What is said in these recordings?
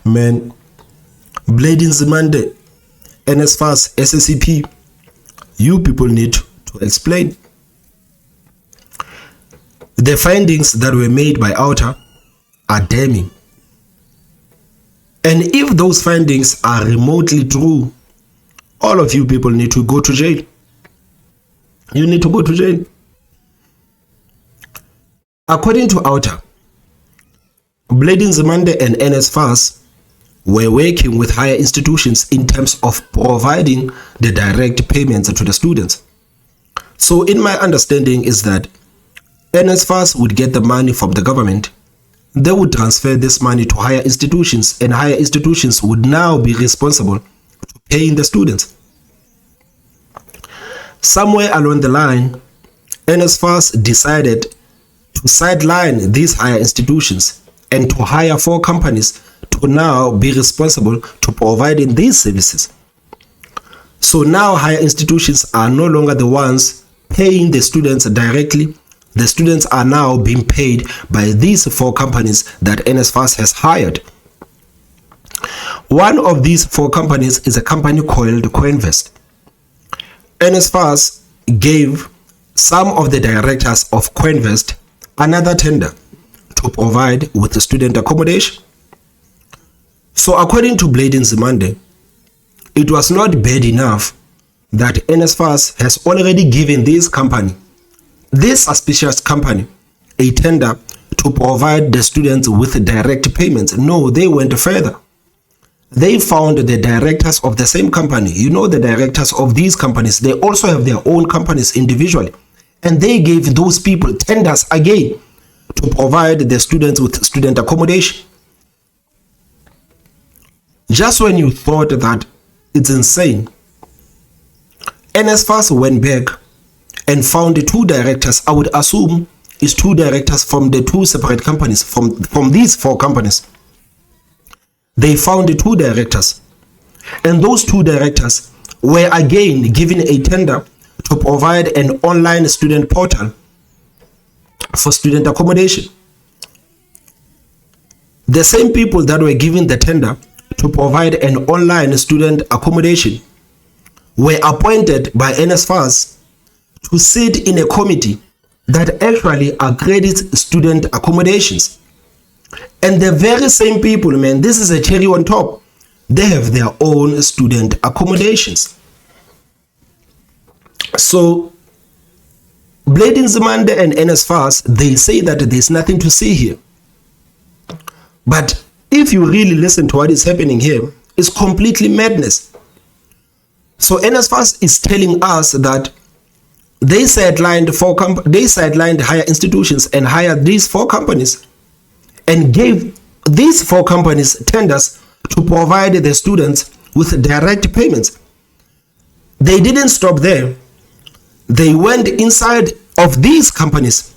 Man, Nzimande, Nsfas, Sacp, you people need to explain. The findings that were made by Outer are damning. And if those findings are remotely true, all of you people need to go to jail. You need to go to jail. According to Outer, Nzimande and Nsfas were working with higher institutions in terms of providing the direct payments to the students. So in my understanding is that Nsfas would get the money from the government. They would transfer this money to higher institutions, and higher institutions would now be responsible to paying the students. Somewhere along the line, Nsfas decided to sideline these higher institutions and to hire 4 companies to now be responsible to providing these services. So now higher institutions are no longer the ones paying the students directly. The students are now being paid by these 4 companies that Nsfas has hired. One of these 4 companies is a company called Coinvest. Nsfas gave some of the directors of Coinvest another tender to provide with the student accommodation. So according to Nzimande, it was not bad enough that Nsfas has already given this suspicious company, a tender to provide the students with direct payments. No, they went further. They found the directors of the same company. You know, the directors of these companies, they also have their own companies individually. And they gave those people tenders again to provide the students with student accommodation. Just when you thought that it's insane, Nsfas went back and found the 2 directors. I would assume it's 2 directors from the 2 separate companies, from these 4 companies. They found the 2 directors, and those 2 directors were again given a tender to provide an online student portal for student accommodation. The same people that were given the tender to provide an online student accommodation were appointed by Nsfas to sit in a committee that actually accredits student accommodations. And the very same people, man, this is a cherry on top, they have their own student accommodations. So Nzimande and Nsfas, they say that there's nothing to see here. But if you really listen to what is happening here, it's completely madness. So Nsfas is telling us that they sidelined higher institutions and hired these 4 companies and gave these 4 companies tenders to provide the students with direct payments. They didn't stop there. They went inside of these companies.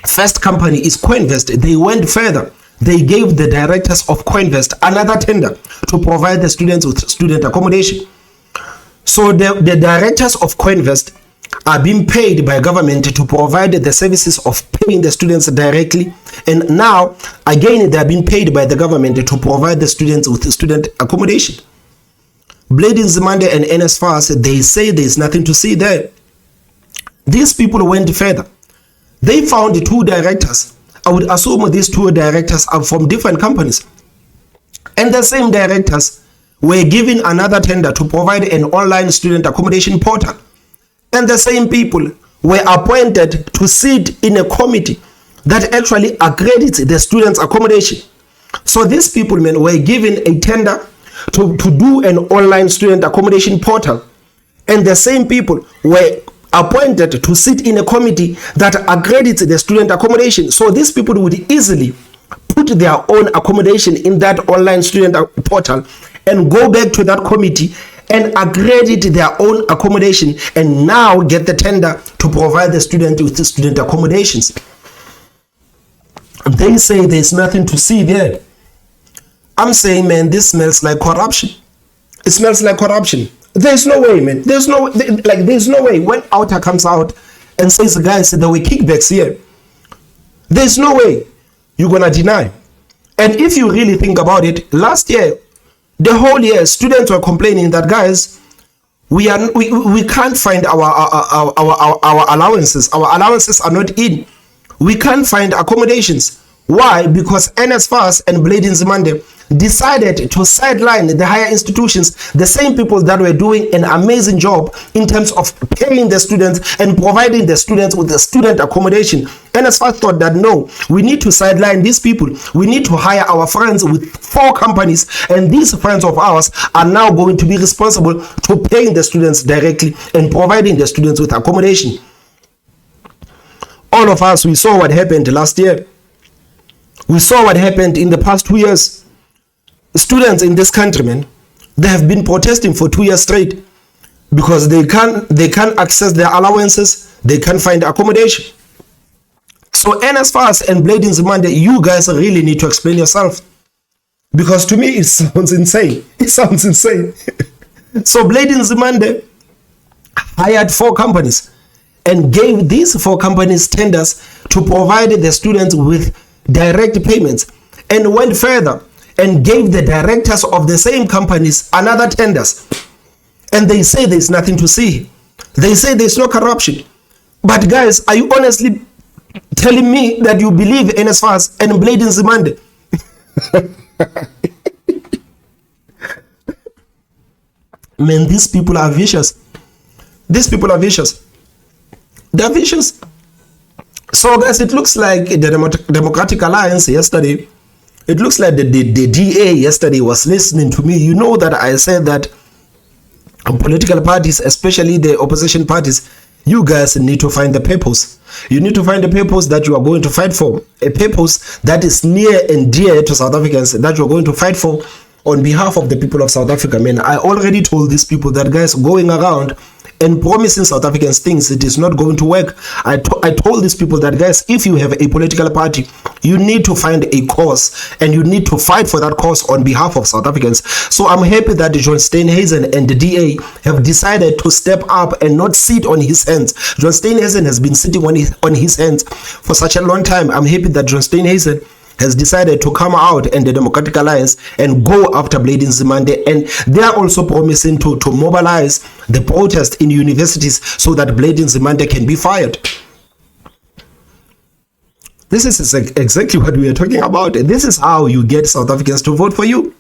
First company is Coinvest. They went further. They gave the directors of Coinvest another tender to provide the students with student accommodation. So the directors of Coinvest are being paid by government to provide the services of paying the students directly, and now again they are being paid by the government to provide the students with student accommodation. Nzimande and Nsfas, they say there is nothing to see there. These people went further. They found 2 directors. I would assume these 2 directors are from different companies, and the same directors were given another tender to provide an online student accommodation portal. And the same people were appointed to sit in a committee that actually accredits the students' accommodation. So these people, men, were given a tender to do an online student accommodation portal. And the same people were appointed to sit in a committee that accredits the student accommodation. So these people would easily put their own accommodation in that online student portal and go back to that committee and accredit their own accommodation and now get the tender to provide the student with the student accommodations. They say there's nothing to see there. I'm saying, man, this smells like corruption. It smells like corruption. There's no way, man. There's no way when Outer comes out and says, guys, there were kickbacks here. There's no way you're gonna deny. And if you really think about it, last year, the whole year, students were complaining that, guys, we can't find our allowances. Our allowances are not in. We can't find accommodations. Why? Because Nsfas and Nzimande decided to sideline the higher institutions, the same people that were doing an amazing job in terms of paying the students and providing the students with the student accommodation. Nsfas thought that no, we need to sideline these people. We need to hire our friends with 4 companies, and these friends of ours are now going to be responsible to paying the students directly and providing the students with accommodation. All of us, we saw what happened last year. We saw what happened in the past 2 years. Students in this country, man, they have been protesting for 2 years straight because they can't access their allowances, they can't find accommodation. So Nsfas and Nzimande, you guys really need to explain yourself, because to me it sounds insane. It sounds insane. So Nzimande hired 4 companies and gave these 4 companies tenders to provide the students with direct payments, and went further and gave the directors of the same companies another tenders. And they say there's nothing to see. They say there's no corruption. But guys, are you honestly telling me that you believe Nsfas and Nzimande? Man, these people are vicious. These people are vicious. They're vicious. So guys, it looks like the Democratic Alliance yesterday, it looks like the DA yesterday was listening to me. You know that I said that political parties, especially the opposition parties, you guys need to find the purpose. You need to find the purpose that you are going to fight for. A purpose that is near and dear to South Africans, that you're going to fight for on behalf of the people of South Africa. Man, I already told these people that, guys, going around and promising South Africans things, it is not going to work. I told these people that, guys, if you have a political party, you need to find a cause and you need to fight for that cause on behalf of South Africans. So I'm happy that John Steeunhuisen and the DA have decided to step up and not sit on his hands. John Steeunhuisen has been sitting on his hands for such a long time. I'm happy that John Steeunhuisen has decided to come out and the Democratic Alliance and go after Nzimande, and they are also promising to mobilize the protest in universities so that Nzimande can be fired. This is exactly what we are talking about. This is how you get South Africans to vote for you.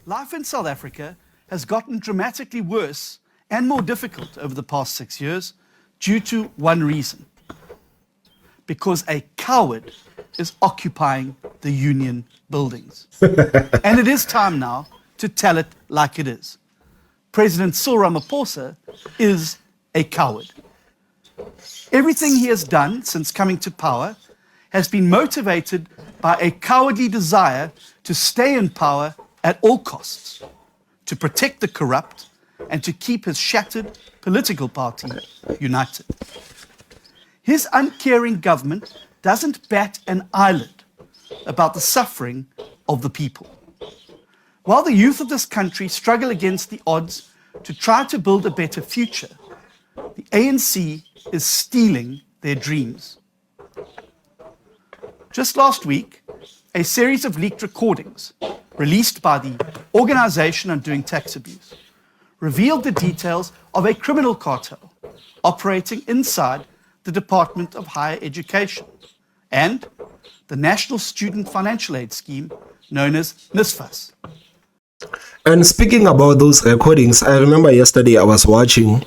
Life in South Africa has gotten dramatically worse and more difficult over the past 6 years due to one reason: because a coward is occupying the union buildings. And it is time now to tell it like it is. President Cyril Ramaphosa is a coward. Everything he has done since coming to power has been motivated by a cowardly desire to stay in power at all costs, to protect the corrupt, and to keep his shattered political party united. His uncaring government doesn't bat an eyelid about the suffering of the people. While the youth of this country struggle against the odds to try to build a better future, the ANC is stealing their dreams. Just last week, a series of leaked recordings released by the Organization Undoing Tax Abuse revealed the details of a criminal cartel operating inside the Department of Higher Education and the National Student Financial Aid Scheme known as Nsfas. And speaking about those recordings, I remember yesterday I was watching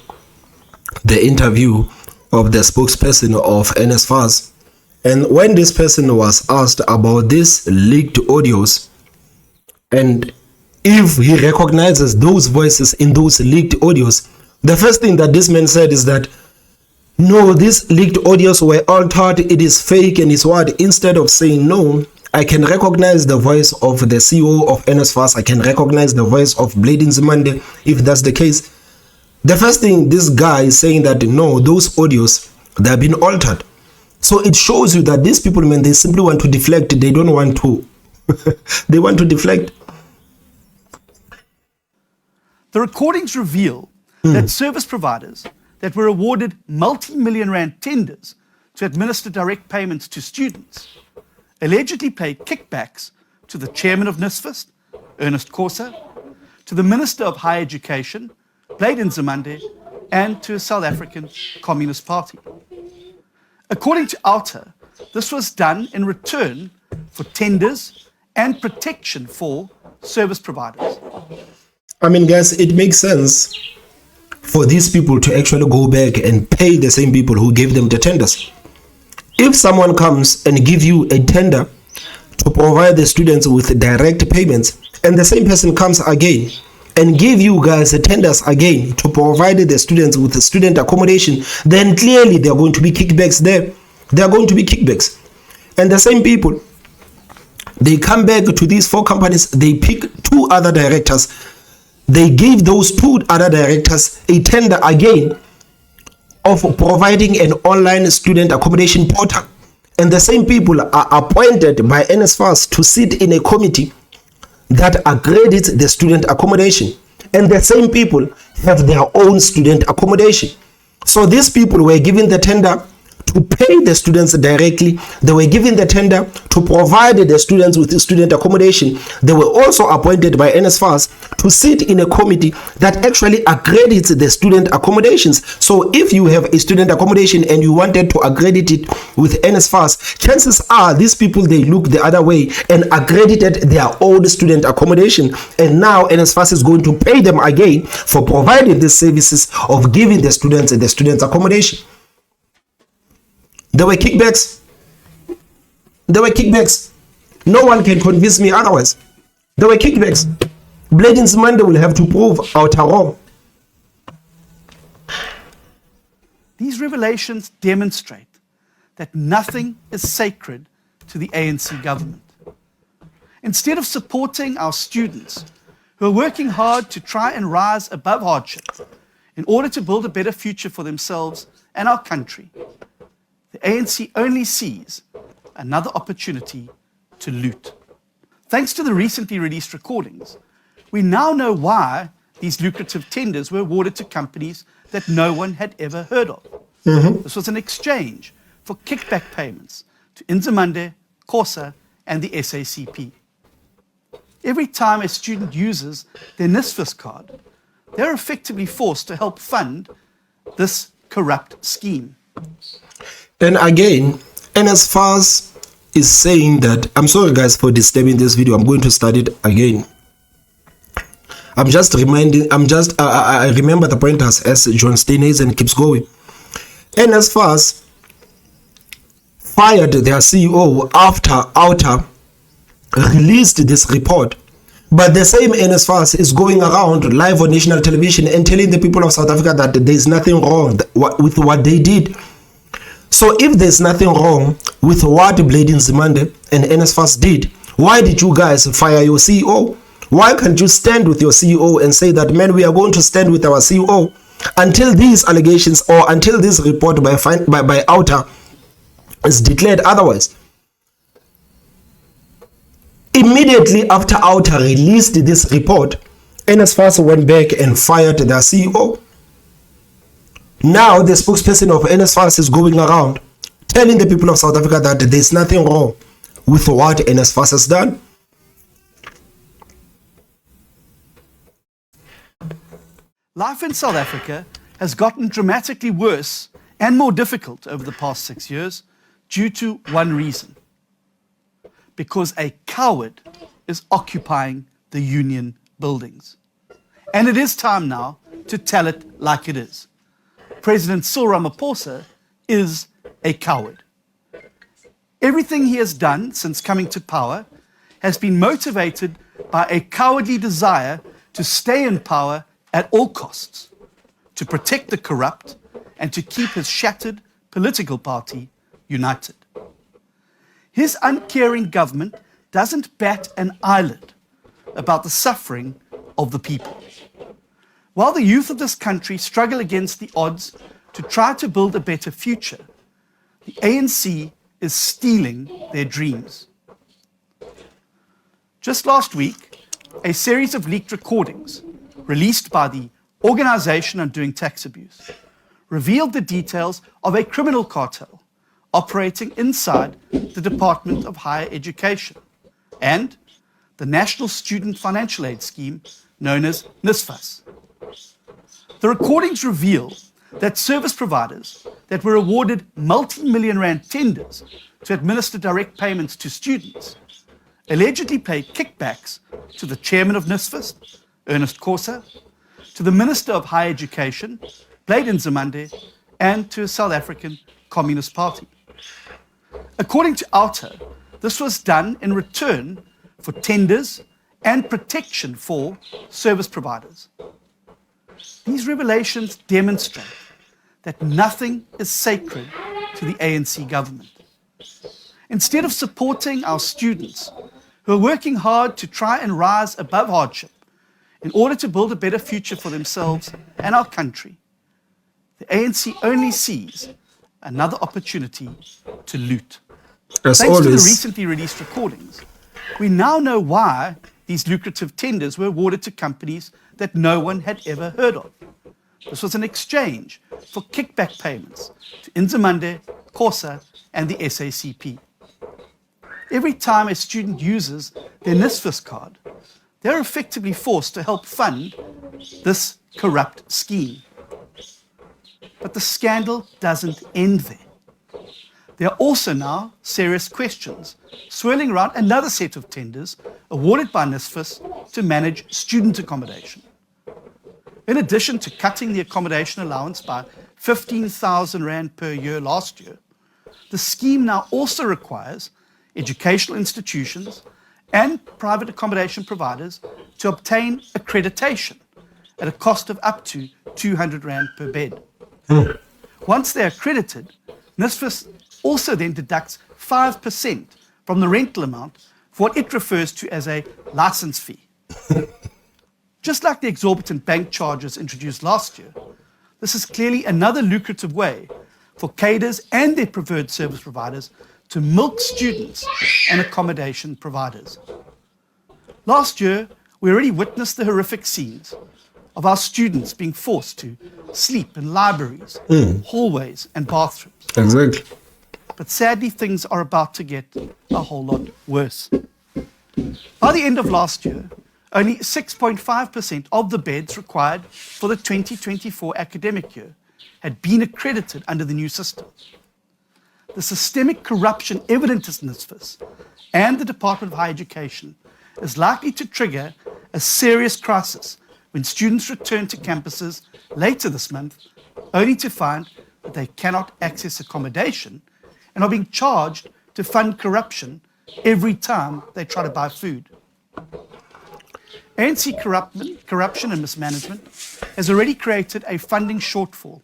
the interview of the spokesperson of Nsfas, and when this person was asked about these leaked audios and if he recognizes those voices in those leaked audios, the first thing that this man said is that no, these leaked audios were altered, it is fake and it's what. Instead of saying no, I can recognize the voice of the CEO of Nsfas, I can recognize the voice of Nzimande, if that's the case. The first thing this guy is saying that no, those audios, they have been altered. So it shows you that these people, man, they simply want to deflect. They don't want to. They want to deflect. The recordings reveal that service providers that were awarded multi-million rand tenders to administer direct payments to students allegedly paid kickbacks to the chairman of Nsfas, Ernest Corsa, to the Minister of Higher Education, Nzimande, and to a South African Communist Party. According to Alta, this was done in return for tenders and protection for service providers. I mean, guys, it makes sense for these people to actually go back and pay the same people who gave them the tenders. If someone comes and give you a tender to provide the students with direct payments, and the same person comes again and give you guys the tenders again to provide the students with the student accommodation, then clearly there are going to be kickbacks there. There are going to be kickbacks. And the same people, they come back to these 4 companies, they pick 2 other directors, they give those 2 other directors a tender again of providing an online student accommodation portal. And the same people are appointed by Nsfas to sit in a committee that accredits the student accommodation. And the same people have their own student accommodation. So these people were given the tender to pay the students directly. They were given the tender to provide the students with student accommodation. They were also appointed by Nsfas to sit in a committee that actually accredits the student accommodations. So if you have a student accommodation and you wanted to accredit it with Nsfas, chances are these people, they look the other way and accredited their own student accommodation. And now Nsfas is going to pay them again for providing the services of giving the students accommodation. There were kickbacks. There were kickbacks. No one can convince me otherwise. There were kickbacks. Nzimande will have to prove out wrong. These revelations demonstrate that nothing is sacred to the ANC government. Instead of supporting our students who are working hard to try and rise above hardship in order to build a better future for themselves and our country, the ANC only sees another opportunity to loot. Thanks to the recently released recordings, we now know why these lucrative tenders were awarded to companies that no one had ever heard of. This was an exchange for kickback payments to Nzimande, Corsa, and the SACP. Every time a student uses their Nsfas card, they're effectively forced to help fund this corrupt scheme. And again, Nsfas is saying that, I'm sorry guys for disturbing this video, I'm going to start it again. I remember the pointers as John Steeunhuisen keeps going. Nsfas fired their CEO after Alta released this report. But the same Nsfas is going around live on national television and telling the people of South Africa that there is nothing wrong with what they did. So if there's nothing wrong with what Nzimande and Nsfas did, why did you guys fire your CEO? Why can't you stand with your CEO and say that, man, we are going to stand with our CEO until these allegations or until this report by Alta is declared otherwise? Immediately after Alta released this report, Nsfas went back and fired their CEO. Now the spokesperson of Nsfas is going around telling the people of South Africa that there's nothing wrong with what Nsfas has done. Life in South Africa has gotten dramatically worse and more difficult over the past 6 years due to one reason. Because a coward is occupying the union buildings. And it is time now to tell it like it is. President Cyril Ramaphosa is a coward. Everything he has done since coming to power has been motivated by a cowardly desire to stay in power at all costs, to protect the corrupt, and to keep his shattered political party united. His uncaring government doesn't bat an eyelid about the suffering of the people. While the youth of this country struggle against the odds to try to build a better future, the ANC is stealing their dreams. Just last week, a series of leaked recordings released by the Organisation Undoing Tax Abuse revealed the details of a criminal cartel operating inside the Department of Higher Education and the National Student Financial Aid Scheme, known as Nsfas. The recordings reveal that service providers that were awarded multi-million rand tenders to administer direct payments to students allegedly paid kickbacks to the chairman of Nsfas, Ernest Khosa, to the Minister of Higher Education, Nzimande, and to a South African Communist Party. According to Outer, this was done in return for tenders and protection for service providers. These revelations demonstrate that nothing is sacred to the ANC government. Instead of supporting our students who are working hard to try and rise above hardship in order to build a better future for themselves and our country, the ANC only sees another opportunity to loot. As Thanks always, to the recently released recordings, we now know why these lucrative tenders were awarded to companies that no one had ever heard of. This was an exchange for kickback payments to Nzimande, Khosa, and the SACP. Every time a student uses their Nsfas card, they're effectively forced to help fund this corrupt scheme. But the scandal doesn't end there. There are also now serious questions swirling around another set of tenders awarded by Nsfas to manage student accommodation. In addition to cutting the accommodation allowance by 15,000 rand per year last year, the scheme now also requires educational institutions and private accommodation providers to obtain accreditation at a cost of up to 200 rand per bed. Once they're accredited, Nsfas also then deducts 5% from the rental amount for what it refers to as a license fee. Just like the exorbitant bank charges introduced last year, this is clearly another lucrative way for cadres and their preferred service providers to milk students and accommodation providers. Last year, we already witnessed the horrific scenes of our students being forced to sleep in libraries, hallways, and bathrooms. Exactly. But sadly, things are about to get a whole lot worse. By the end of last year, only 6.5% of the beds required for the 2024 academic year had been accredited under the new system. The systemic corruption evident in Nsfas and the Department of Higher Education is likely to trigger a serious crisis when students return to campuses later this month, only to find that they cannot access accommodation and are being charged to fund corruption every time they try to buy food. ANC corruption and mismanagement has already created a funding shortfall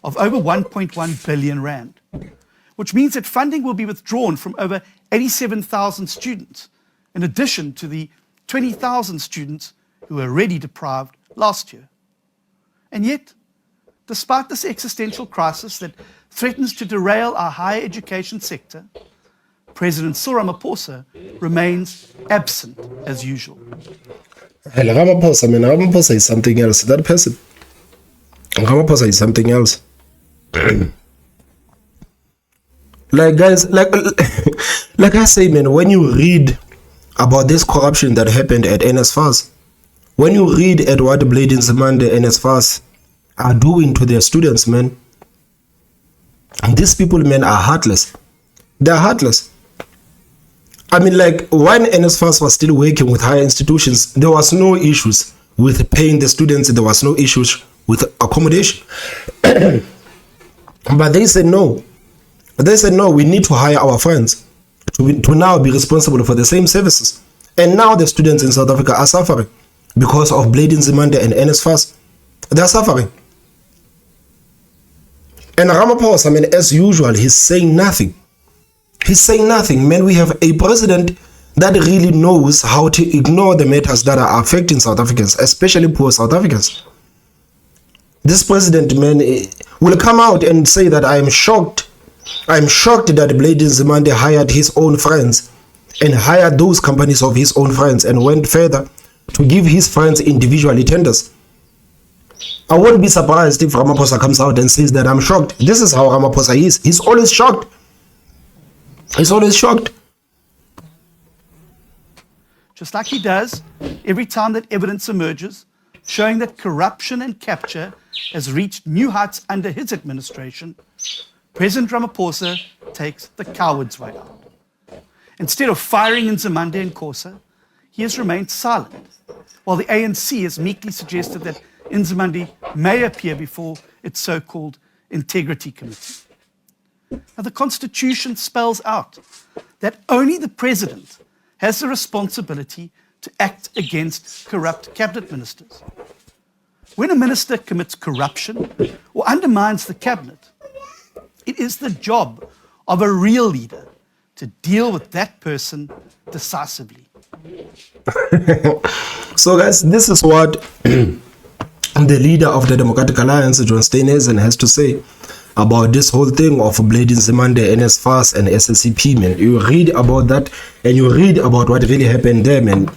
of over 1.1 billion rand, which means that funding will be withdrawn from over 87,000 students, in addition to the 20,000 students who were already deprived last year. And yet, despite this existential crisis that threatens to derail our higher education sector, President Cyril Ramaphosa remains absent as usual. Ramaphosa is something else. That person, Ramaphosa is something else. Like guys, like I say, man, when you read about this corruption that happened at Nsfas, when you read at what Nzimande and Nsfas are doing to their students, man, and these people, man, are heartless. They are heartless. I mean, like, when Nsfas was still working with higher institutions, there was no issues with paying the students. There was no issues with accommodation. But they said no. They said no, we need to hire our friends to now be responsible for the same services. And now the students in South Africa are suffering because of Nzimande and Nsfas. They are suffering. And Ramaphosa, I mean, as usual, he's saying nothing. He's saying nothing. Man, we have a president that really knows how to ignore the matters that are affecting South Africans, especially poor South Africans. This president, man, will come out and say that I am shocked. I am shocked that Nzimande hired his own friends and hired those companies of his own friends and went further to give his friends individually tenders. I wouldn't be surprised if Ramaphosa comes out and says that I'm shocked. This is how Ramaphosa is. He's always shocked. He's always shocked. Just like he does every time that evidence emerges showing that corruption and capture has reached new heights under his administration, President Ramaphosa takes the coward's way out. Instead of firing Nzimande and Xhosa, he has remained silent, while the ANC has meekly suggested that Nzimande may appear before its so-called Integrity Committee. Now, the Constitution spells out that only the President has the responsibility to act against corrupt cabinet ministers. When a minister commits corruption or undermines the cabinet, it is the job of a real leader to deal with that person decisively. So guys, this is what the leader of the Democratic Alliance, John Steeunhuisen, has to say about this whole thing of Blade Nzimande, Nsfas and SSCP, man. You read about that and you read about what really happened there, man.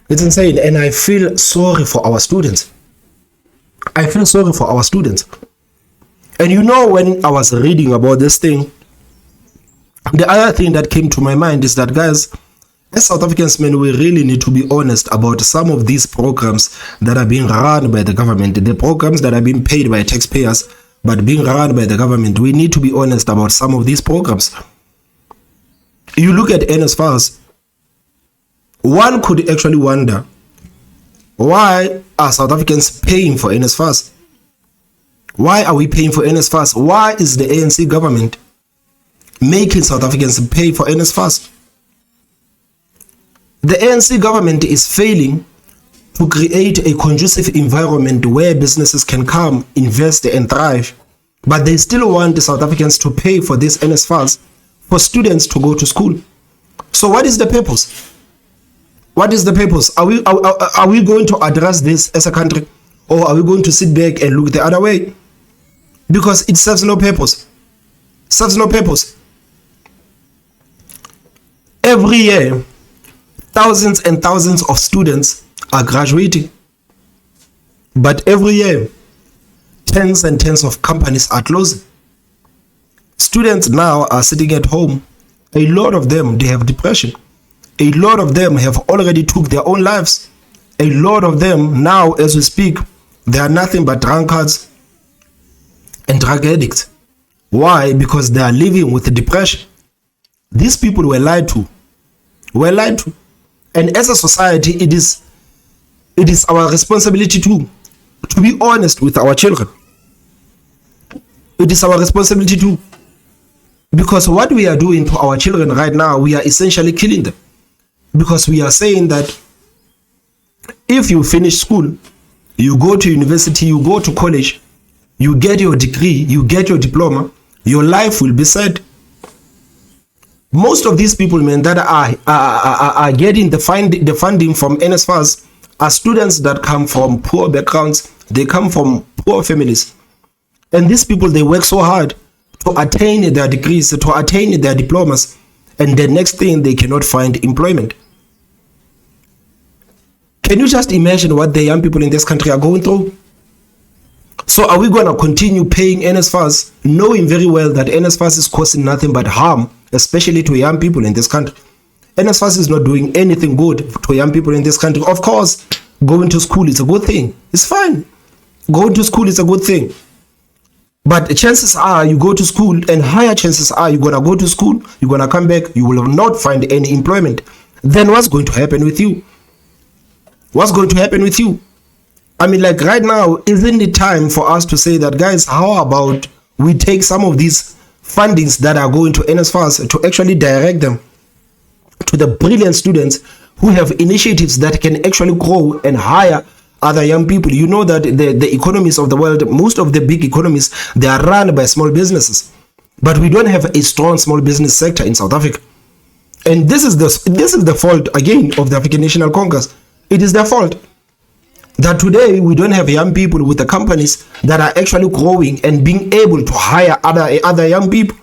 It's insane, and I feel sorry for our students. I feel sorry for our students. And you know, when I was reading about this thing, the other thing that came to my mind is that, guys, as South Africans, man, we really need to be honest about some of these programs that are being run by the government, the programs that are being paid by taxpayers, but being run by the government. We need to be honest about some of these programs. You look at Nsfas, one could actually wonder, why are South Africans paying for Nsfas? Why are we paying for Nsfas? Why is the ANC government making South Africans pay for Nsfas? The ANC government is failing to create a conducive environment where businesses can come, invest and thrive, but they still want the South Africans to pay for this Nsfas for students to go to school. So what is the purpose? What is the purpose? Are we going to address this as a country, or are we going to sit back and look the other way? Because it serves no purpose. Serves no purpose. Every year, thousands and thousands of students are graduating. But every year, tens and tens of companies are closing. Students now are sitting at home. A lot of them, they have depression. A lot of them have already took their own lives. A lot of them now, as we speak, they are nothing but drunkards and drug addicts. Why? Because they are living with depression. These people were lied to. Were lied to. And as a society, it is our responsibility to be honest with our children. It is our responsibility to. Because what we are doing to our children right now, we are essentially killing them. Because we are saying that if you finish school, you go to university, you go to college, you get your degree, you get your diploma, your life will be set. Most of these people, man, that are getting the funding from Nsfas are students that come from poor backgrounds. They come from poor families. And these people, they work so hard to attain their degrees, to attain their diplomas, and the next thing, they cannot find employment. Can you just imagine what the young people in this country are going through? So are we going to continue paying Nsfas, knowing very well that Nsfas is causing nothing but harm, especially to young people in this country? Nsfas is not doing anything good to young people in this country. Of course, going to school is a good thing. It's fine. Going to school is a good thing. But chances are you go to school, and higher chances are you're going to go to school, you're going to come back, you will not find any employment. Then what's going to happen with you? What's going to happen with you? I mean, like right now, isn't it time for us to say that, guys, how about we take some of these fundings that are going to Nsfas to actually direct them to the brilliant students who have initiatives that can actually grow and hire other young people? You know that the economies of the world, most of the big economies, they are run by small businesses. But we don't have a strong small business sector in South Africa. And this is the fault, again, of the African National Congress. It is their fault that today we don't have young people with the companies that are actually growing and being able to hire other young people.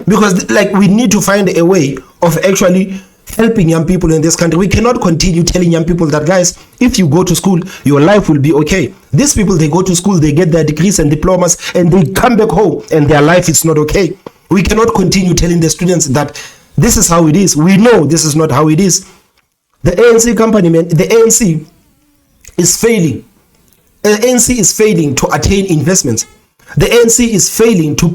Because like we need to find a way of actually helping young people in this country. We cannot continue telling young people that, guys, if you go to school, your life will be okay. These people, they go to school, they get their degrees and diplomas, and they come back home and their life is not okay. We cannot continue telling the students that this is how it is. We know this is not how it is. The ANC company, man, the ANC is failing. The ANC is failing to attain investments. The ANC is failing to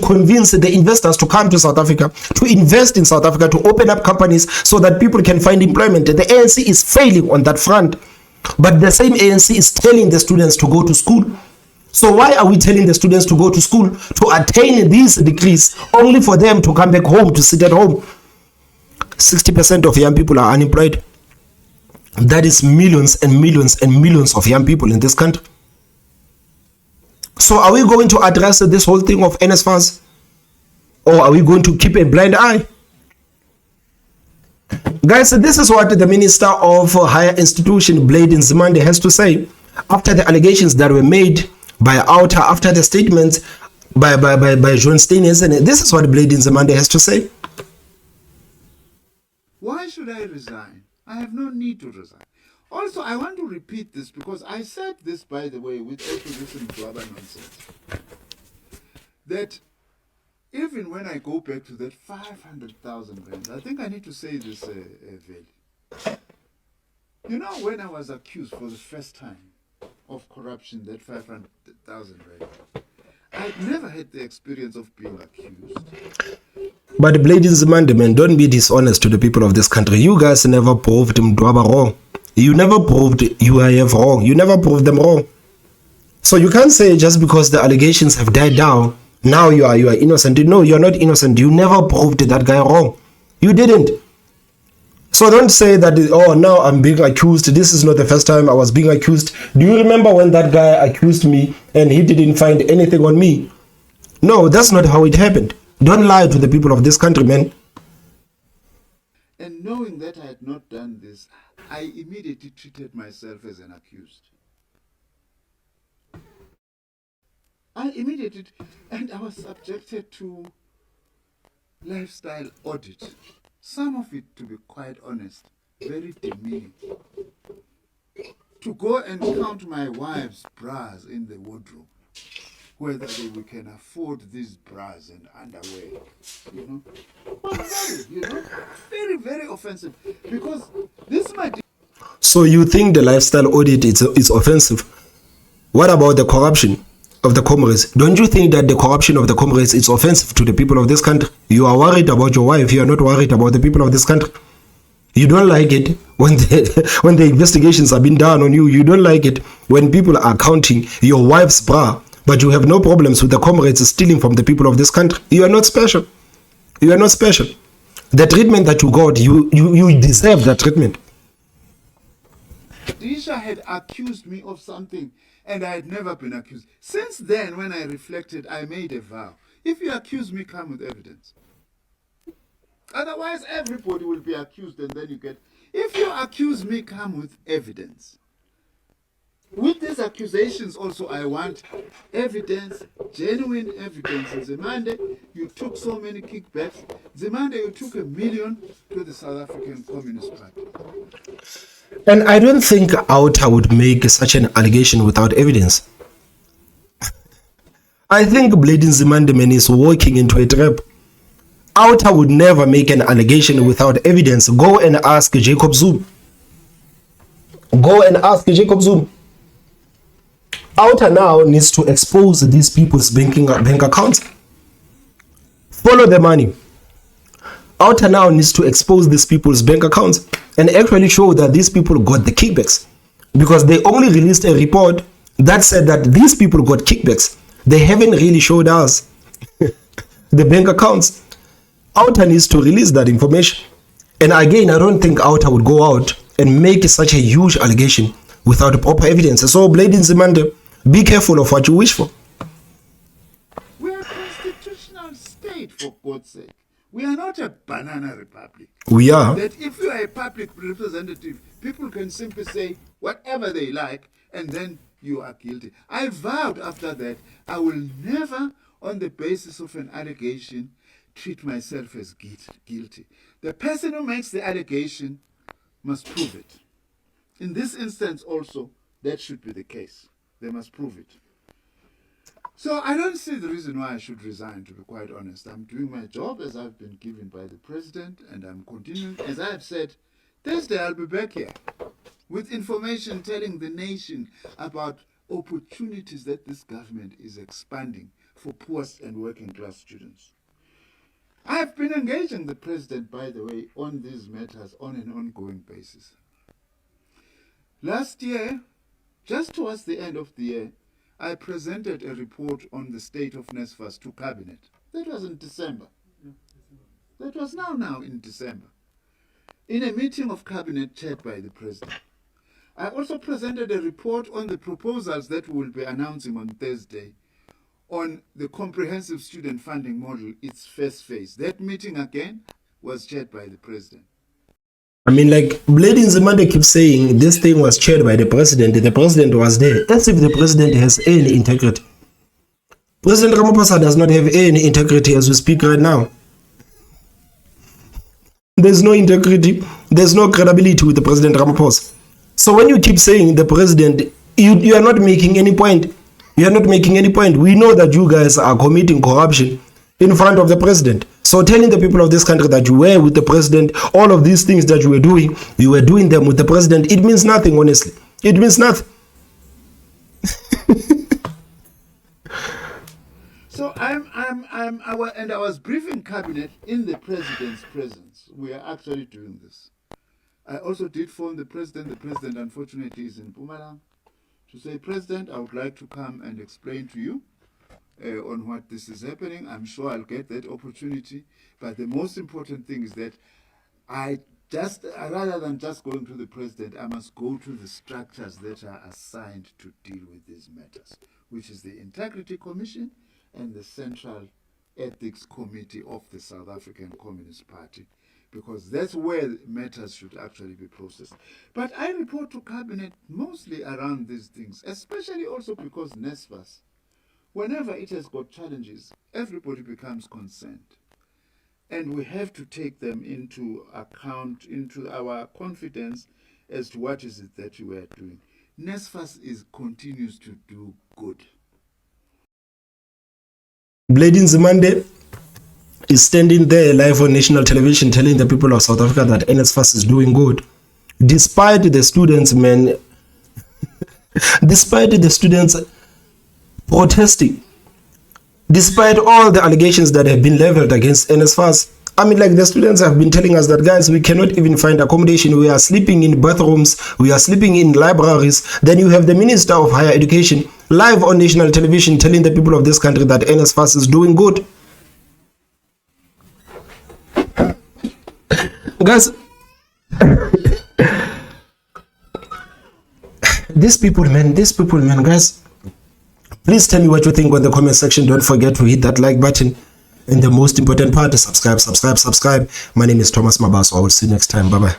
convince the investors to come to South Africa, to invest in South Africa, to open up companies so that people can find employment. The ANC is failing on that front. But the same ANC is telling the students to go to school. So why are we telling the students to go to school to attain these degrees only for them to come back home, to sit at home? 60% of young people are unemployed. That is millions and millions and millions of young people in this country. So are we going to address this whole thing of Nsfas, or are we going to keep a blind eye? Guys, this is what the Minister of Higher Institution, Nzimande, has to say after the allegations that were made by Outer, after the statements by John Steeunhuisen. This is what Nzimande has to say. Why should I resign? I have no need to resign. Also, I want to repeat this because I said this, by the way, with opposition to other nonsense. That even when I go back to that 500,000 rand, I think I need to say this, Veli. You know, when I was accused for the first time of corruption, that 500,000 rand, I'd never had the experience of being accused. But Nzimande, man, don't be dishonest to the people of this country. You guys never proved Mdwaba wrong. You never proved UIF wrong. You never proved them wrong. So you can't say just because the allegations have died down, now you are innocent. No, you're not innocent. You never proved that guy wrong. You didn't. So don't say that, oh, now I'm being accused. This is not the first time I was being accused. Do you remember when that guy accused me and he didn't find anything on me? No, that's not how it happened. Don't lie to the people of this country, man. And knowing that I had not done this, I immediately treated myself as an accused. And I was subjected to lifestyle audit. Some of it, to be quite honest, very demeaning. To go and count my wife's bras in the wardrobe, whether we can afford these bras and underwear, very, very offensive. Because this might. So you think the lifestyle audit is offensive? What about the corruption of the comrades? Don't you think that the corruption of the comrades is offensive to the people of this country? You are worried about your wife. You are not worried about the people of this country. You don't like it when the investigations have been done on you. You don't like it when people are counting your wife's bra, but you have no problems with the comrades stealing from the people of this country. You are not special. You are not special. The treatment that you got, you deserve that treatment. Disha had accused me of something and I had never been accused. Since then, when I reflected, I made a vow. If you accuse me, come with evidence. Otherwise, everybody will be accused and then you get... If you accuse me, come with evidence. With these accusations also, I want evidence, genuine evidence. Nzimande, you took so many kickbacks. Nzimande, you took $1 million to the South African Communist Party. And I don't think Outer would make such an allegation without evidence. I think Nzimande man is walking into a trap. Outer would never make an allegation without evidence. Go and ask Jacob Zuma. Go and ask Jacob Zuma. Outer now needs to expose these people's bank accounts. Follow the money. Outer now needs to expose these people's bank accounts and actually show that these people got the kickbacks, because they only released a report that said that these people got kickbacks. They haven't really showed us the bank accounts. Outer needs to release that information. And again, I don't think Outer would go out and make such a huge allegation without proper evidence. So, Nzimande, be careful of what you wish for. We are a constitutional state, for God's sake. We are not a banana republic. We are. That if you are a public representative, people can simply say whatever they like and then you are guilty. I vowed after that I will never, on the basis of an allegation, treat myself as guilty. The person who makes the allegation must prove it. In this instance also, that should be the case. They must prove it. So I don't see the reason why I should resign, to be quite honest. I'm doing my job as I've been given by the president, and I'm continuing. As I have said, Thursday I'll be back here with information telling the nation about opportunities that this government is expanding for poor and working class students. I have been engaging the president, by the way, on these matters on an ongoing basis. Last year, just towards the end of the year, I presented a report on the state of Nsfas to Cabinet. That was in December. That was now in December, in a meeting of Cabinet chaired by the President. I also presented a report on the proposals that we will be announcing on Thursday on the comprehensive student funding model, its first phase. That meeting again was chaired by the President. I mean, like, Lady Nzimande keeps saying this thing was chaired by the president was there, as if the president has any integrity. President Ramaphosa does not have any integrity as we speak right now. There's no integrity, there's no credibility with the President Ramaphosa. So when you keep saying the president, you are not making any point. You are not making any point. We know that you guys are committing corruption in front of the president. So telling the people of this country that you were with the president, all of these things that you were doing them with the president, it means nothing, honestly. It means nothing. So I was briefing Cabinet in the president's presence. We are actually doing this. I also did phone the president. The president, unfortunately, is in Mpumalanga, to say, President, I would like to come and explain to you on what this is happening. I'm sure I'll get that opportunity. But the most important thing is that rather than just going to the president, I must go to the structures that are assigned to deal with these matters, which is the Integrity Commission and the Central Ethics Committee of the South African Communist Party, because that's where matters should actually be processed. But I report to Cabinet mostly around these things, especially also because Nsfas, whenever it has got challenges, everybody becomes concerned. And we have to take them into account, into our confidence as to what is it that we are doing. Nsfas continues to do good. Lady Nzimande is standing there live on national television telling the people of South Africa that Nsfas is doing good. Despite the students, man, despite the students protesting, despite all the allegations that have been leveled against Nsfas. I mean, like, the students have been telling us that, guys, we cannot even find accommodation. We are sleeping in bathrooms. We are sleeping in libraries. Then you have the Minister of Higher Education live on national television telling the people of this country that Nsfas is doing good. Guys, these people, man, guys, please tell me what you think on the comment section. Don't forget to hit that like button. And the most important part is subscribe. My name is Thomas Mabaso. I will see you next time. Bye-bye.